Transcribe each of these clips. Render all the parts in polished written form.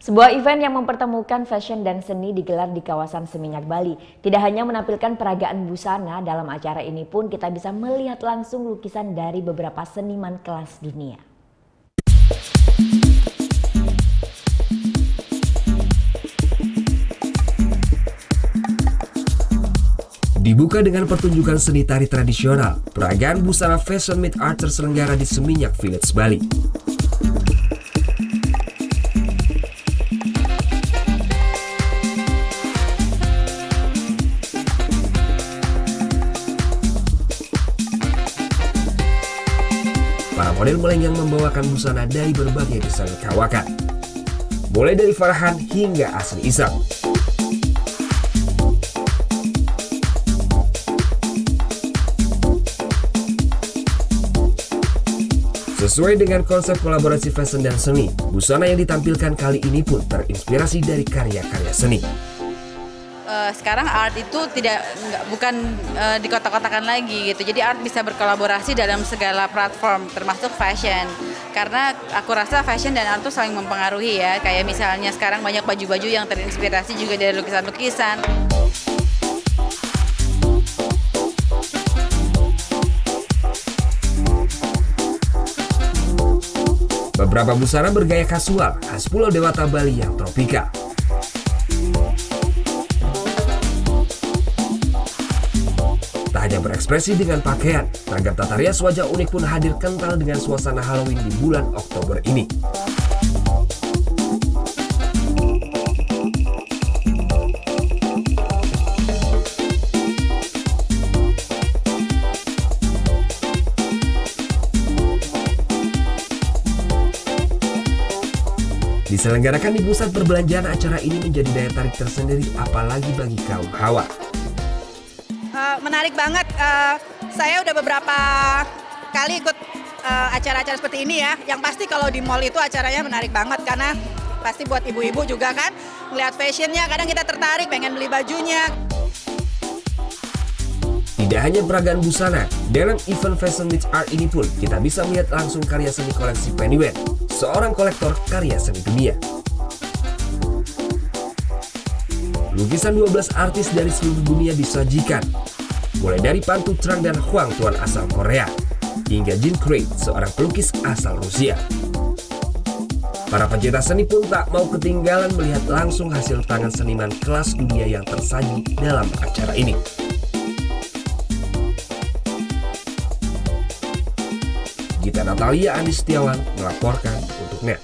Sebuah event yang mempertemukan fashion dan seni digelar di kawasan Seminyak, Bali. Tidak hanya menampilkan peragaan busana, dalam acara ini pun kita bisa melihat langsung lukisan dari beberapa seniman kelas dunia. Dibuka dengan pertunjukan seni tari tradisional, peragaan busana Fashion Meet Art terselenggara di Seminyak Village, Bali. Para model melenggang membawakan busana dari berbagai desain kawakan, mulai dari Farhan hingga Asri Isam. Sesuai dengan konsep kolaborasi fashion dan seni, busana yang ditampilkan kali ini pun terinspirasi dari karya-karya seni. Sekarang art itu bukan dikotak-kotakan lagi gitu. Jadi art bisa berkolaborasi dalam segala platform termasuk fashion. Karena aku rasa fashion dan art itu saling mempengaruhi ya. Kayak misalnya sekarang banyak baju-baju yang terinspirasi juga dari lukisan-lukisan. Beberapa busana bergaya kasual khas Pulau Dewata, Bali yang tropikal. Tak hanya berekspresi dengan pakaian, ragam tata rias wajah unik pun hadir kental dengan suasana Halloween di bulan Oktober ini. Diselenggarakan di pusat perbelanjaan, acara ini menjadi daya tarik tersendiri apalagi bagi kaum hawa. Menarik banget, saya udah beberapa kali ikut acara-acara seperti ini ya. Yang pasti kalau di mall itu acaranya menarik banget karena pasti buat ibu-ibu juga kan melihat fashionnya, kadang kita tertarik pengen beli bajunya. Tidak hanya peragaan busana, dalam event Fashion Meet Art ini pun kita bisa melihat langsung karya seni koleksi Penny Wen, seorang kolektor karya seni dunia. Lukisan 12 artis dari seluruh dunia disajikan, mulai dari Pan Tu Trang dan Huang Tuan asal Korea, hingga Jin Craig, seorang pelukis asal Rusia. Para pencinta seni pun tak mau ketinggalan melihat langsung hasil tangan seniman kelas dunia yang tersaji dalam acara ini. Gita Natalia Andi Setiawan melaporkan untuk NET.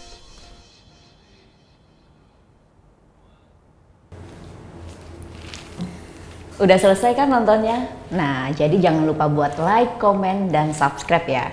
Udah selesai kan nontonnya? Nah, jadi jangan lupa buat like, komen, dan subscribe ya.